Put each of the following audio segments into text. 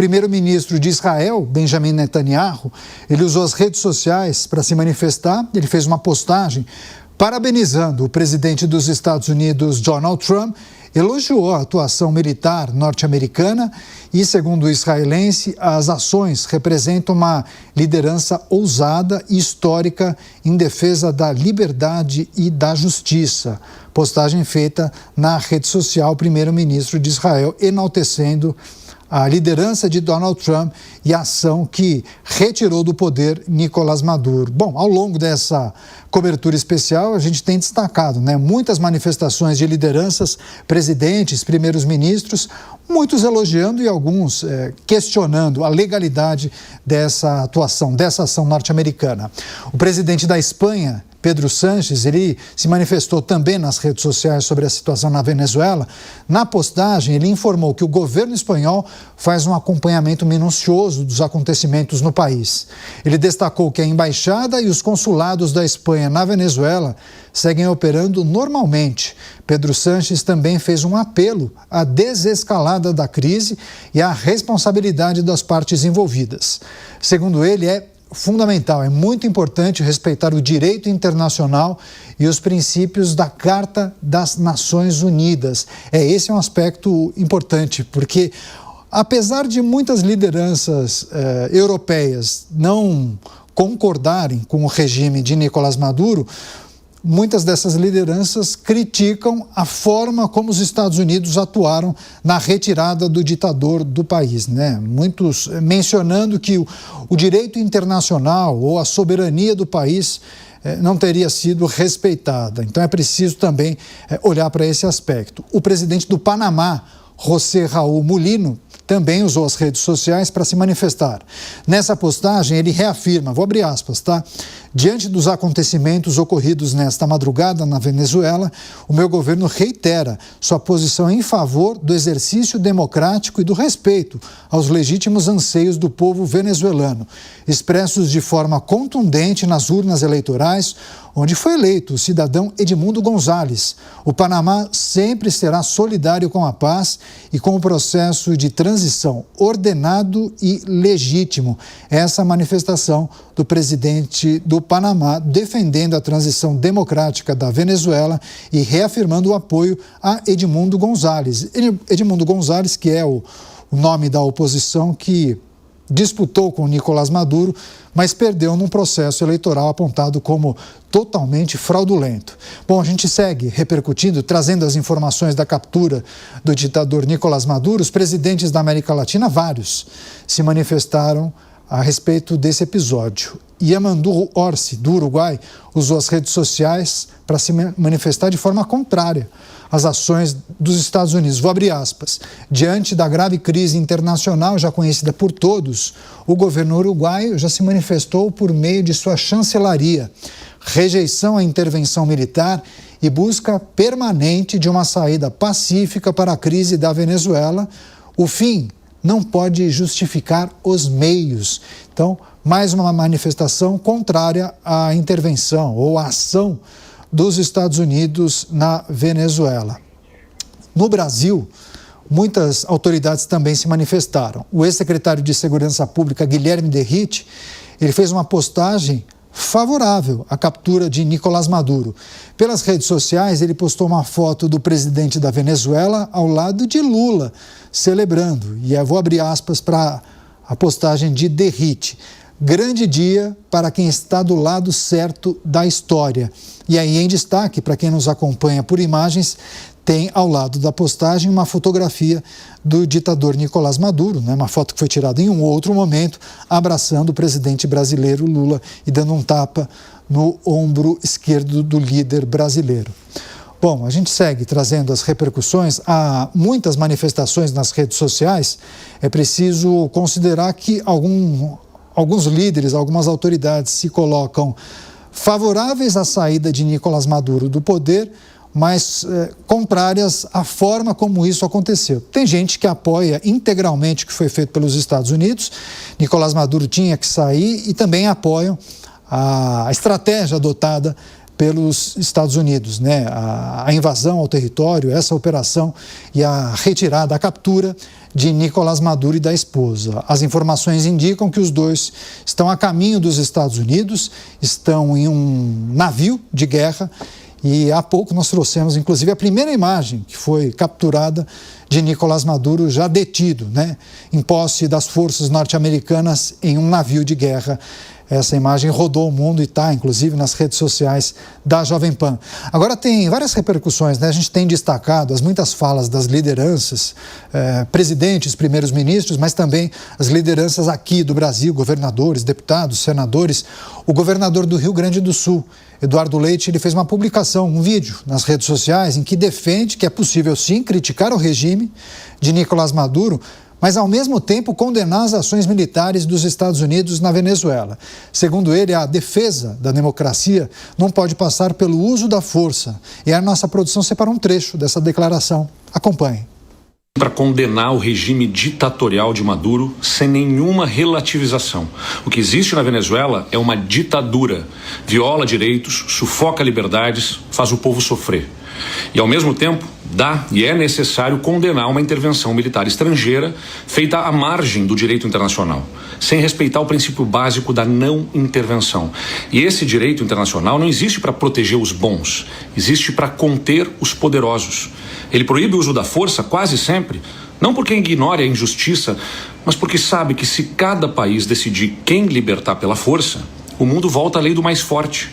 Primeiro-ministro de Israel, Benjamin Netanyahu, ele usou as redes sociais para se manifestar. Ele fez uma postagem parabenizando o presidente dos Estados Unidos, Donald Trump, elogiou a atuação militar norte-americana e, segundo o israelense, as ações representam uma liderança ousada e histórica em defesa da liberdade e da justiça. Postagem feita na rede social, o primeiro-ministro de Israel enaltecendo a liderança de Donald Trump e a ação que retirou do poder Nicolás Maduro. Bom, ao longo dessa cobertura especial, a gente tem destacado, muitas manifestações de lideranças, presidentes, primeiros ministros, muitos elogiando e alguns questionando a legalidade dessa atuação, dessa ação norte-americana. O presidente da Espanha, Pedro Sánchez, ele se manifestou também nas redes sociais sobre a situação na Venezuela. Na postagem, ele informou que o governo espanhol faz um acompanhamento minucioso dos acontecimentos no país. Ele destacou que a embaixada e os consulados da Espanha na Venezuela seguem operando normalmente. Pedro Sánchez também fez um apelo à desescalada da crise e à responsabilidade das partes envolvidas. Segundo ele, é fundamental, é muito importante respeitar o direito internacional e os princípios da Carta das Nações Unidas. Esse é um aspecto importante, porque apesar de muitas lideranças europeias não concordarem com o regime de Nicolás Maduro, muitas dessas lideranças criticam a forma como os Estados Unidos atuaram na retirada do ditador do país, Muitos mencionando que o direito internacional ou a soberania do país não teria sido respeitada. Então é preciso também olhar para esse aspecto. O presidente do Panamá, José Raúl Mulino, também usou as redes sociais para se manifestar. Nessa postagem, ele reafirma, vou abrir aspas, tá? Diante dos acontecimentos ocorridos nesta madrugada na Venezuela, o meu governo reitera sua posição em favor do exercício democrático e do respeito aos legítimos anseios do povo venezuelano, expressos de forma contundente nas urnas eleitorais, onde foi eleito o cidadão Edmundo González. O Panamá sempre será solidário com a paz e com o processo de transição ordenado e legítimo. Essa manifestação do presidente do Panamá defendendo a transição democrática da Venezuela e reafirmando o apoio a Edmundo González. Edmundo González, que é o nome da oposição que disputou com Nicolás Maduro, mas perdeu num processo eleitoral apontado como totalmente fraudulento. Bom, a gente segue repercutindo, trazendo as informações da captura do ditador Nicolás Maduro. Os presidentes da América Latina, vários, se manifestaram a respeito desse episódio. Yamandu Orsi, do Uruguai, usou as redes sociais para se manifestar de forma contrária às ações dos Estados Unidos. Vou abrir aspas. Diante da grave crise internacional já conhecida por todos, o governo uruguaio já se manifestou por meio de sua chancelaria, rejeição à intervenção militar e busca permanente de uma saída pacífica para a crise da Venezuela. O fim não pode justificar os meios. Então, mais uma manifestação contrária à intervenção ou à ação dos Estados Unidos na Venezuela. No Brasil, muitas autoridades também se manifestaram. O ex-secretário de Segurança Pública, Guilherme Derrite, ele fez uma postagem favorável à captura de Nicolás Maduro. Pelas redes sociais, ele postou uma foto do presidente da Venezuela ao lado de Lula, celebrando. E eu vou abrir aspas para a postagem de Derrite. Grande dia para quem está do lado certo da história. E aí, em destaque, para quem nos acompanha por imagens, tem ao lado da postagem uma fotografia do ditador Nicolás Maduro, uma foto que foi tirada em um outro momento, abraçando o presidente brasileiro Lula e dando um tapa no ombro esquerdo do líder brasileiro. Bom, a gente segue trazendo as repercussões. Há muitas manifestações nas redes sociais. É preciso considerar que alguns líderes, algumas autoridades se colocam favoráveis à saída de Nicolás Maduro do poder, mas contrárias à forma como isso aconteceu. Tem gente que apoia integralmente o que foi feito pelos Estados Unidos, Nicolás Maduro tinha que sair, e também apoiam a estratégia adotada pelos Estados Unidos, né? A invasão ao território, essa operação e a retirada, a captura de Nicolás Maduro e da esposa. As informações indicam que os dois estão a caminho dos Estados Unidos, estão em um navio de guerra e há pouco nós trouxemos, inclusive, a primeira imagem que foi capturada de Nicolás Maduro já detido, né, em posse das forças norte-americanas em um navio de guerra. Essa imagem rodou o mundo e está, inclusive, nas redes sociais da Jovem Pan. Agora tem várias repercussões, né? A gente tem destacado as muitas falas das lideranças, presidentes, primeiros ministros, mas também as lideranças aqui do Brasil, governadores, deputados, senadores. O governador do Rio Grande do Sul, Eduardo Leite, ele fez uma publicação, um vídeo nas redes sociais em que defende que é possível sim criticar o regime de Nicolás Maduro, mas ao mesmo tempo condenar as ações militares dos Estados Unidos na Venezuela. Segundo ele, a defesa da democracia não pode passar pelo uso da força. E a nossa produção separou um trecho dessa declaração. Acompanhe. Para condenar o regime ditatorial de Maduro sem nenhuma relativização. O que existe na Venezuela é uma ditadura. Viola direitos, sufoca liberdades, faz o povo sofrer. E, ao mesmo tempo, dá e é necessário condenar uma intervenção militar estrangeira feita à margem do direito internacional, sem respeitar o princípio básico da não intervenção. E esse direito internacional não existe para proteger os bons, existe para conter os poderosos. Ele proíbe o uso da força quase sempre, não porque ignore a injustiça, mas porque sabe que se cada país decidir quem libertar pela força, o mundo volta à lei do mais forte.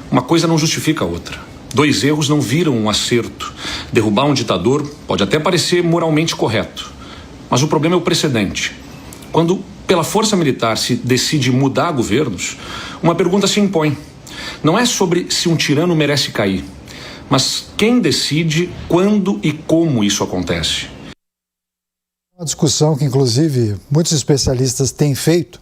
Uma coisa não justifica a outra. Dois erros não viram um acerto. Derrubar um ditador pode até parecer moralmente correto, mas o problema é o precedente. Quando, pela força militar, se decide mudar governos, uma pergunta se impõe. Não é sobre se um tirano merece cair, mas quem decide quando e como isso acontece. Uma discussão que, inclusive, muitos especialistas têm feito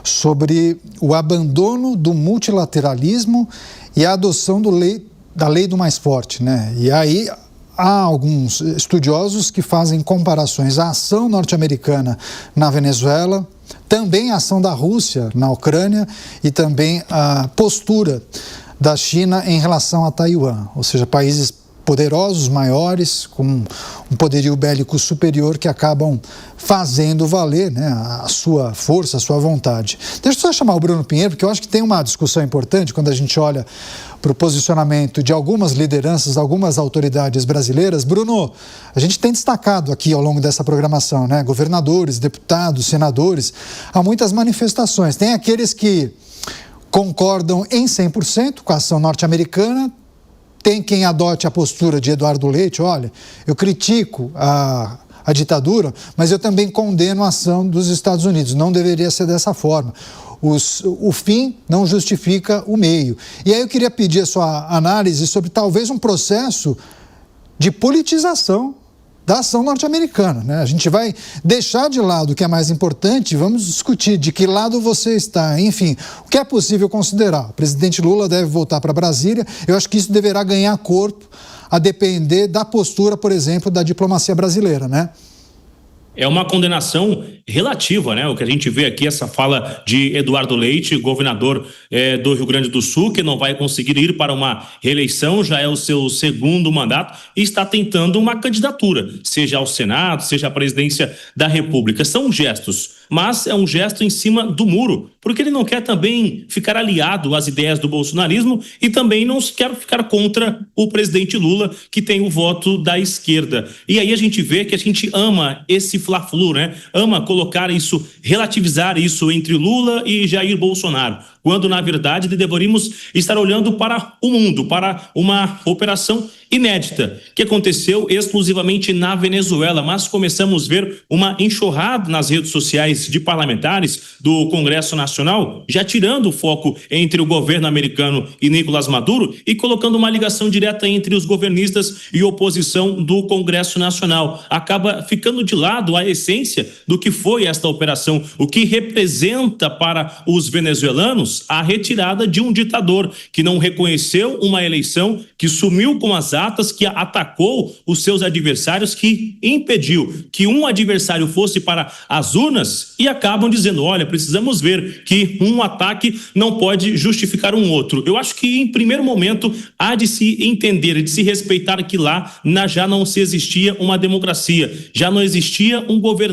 sobre o abandono do multilateralismo e a adoção da lei do mais forte, né? E aí há alguns estudiosos que fazem comparações à ação norte-americana na Venezuela, também a ação da Rússia na Ucrânia e também a postura da China em relação a Taiwan, ou seja, países poderosos, maiores, com um poderio bélico superior que acabam fazendo valer, né, a sua força, a sua vontade. Deixa eu só chamar o Bruno Pinheiro, porque eu acho que tem uma discussão importante quando a gente olha para o posicionamento de algumas lideranças, algumas autoridades brasileiras. Bruno, a gente tem destacado aqui ao longo dessa programação, né, governadores, deputados, senadores, há muitas manifestações. Tem aqueles que concordam em 100% com a ação norte-americana. Tem quem adote a postura de Eduardo Leite, olha, eu critico a ditadura, mas eu também condeno a ação dos Estados Unidos, não deveria ser dessa forma. O fim não justifica o meio. E aí eu queria pedir a sua análise sobre talvez um processo de politização da ação norte-americana, né? A gente vai deixar de lado o que é mais importante, vamos discutir de que lado você está, enfim, o que é possível considerar. O presidente Lula deve voltar para Brasília, eu acho que isso deverá ganhar corpo a depender da postura, por exemplo, da diplomacia brasileira, né? É uma condenação relativa, né? O que a gente vê aqui, essa fala de Eduardo Leite, governador do Rio Grande do Sul, que não vai conseguir ir para uma reeleição, já é o seu segundo mandato e está tentando uma candidatura, seja ao Senado, seja à presidência da República. São gestos, mas é um gesto em cima do muro, porque ele não quer também ficar aliado às ideias do bolsonarismo e também não quer ficar contra o presidente Lula, que tem o voto da esquerda. E aí a gente vê que a gente ama esse fla-flu, né? Ama colocar isso, relativizar isso entre Lula e Jair Bolsonaro, quando na verdade deveríamos estar olhando para o mundo, para uma operação inédita que aconteceu exclusivamente na Venezuela, mas começamos a ver uma enxurrada nas redes sociais de parlamentares do Congresso Nacional, já tirando o foco entre o governo americano e Nicolás Maduro e colocando uma ligação direta entre os governistas e oposição do Congresso Nacional. Acaba ficando de lado a essência do que foi esta operação, o que representa para os venezuelanos anos a retirada de um ditador que não reconheceu uma eleição, que sumiu com as atas, que atacou os seus adversários, que impediu que um adversário fosse para as urnas, e acabam dizendo, olha, precisamos ver que um ataque não pode justificar um outro. Eu acho que em primeiro momento há de se entender, de se respeitar que lá já não se existia uma democracia, já não existia um governante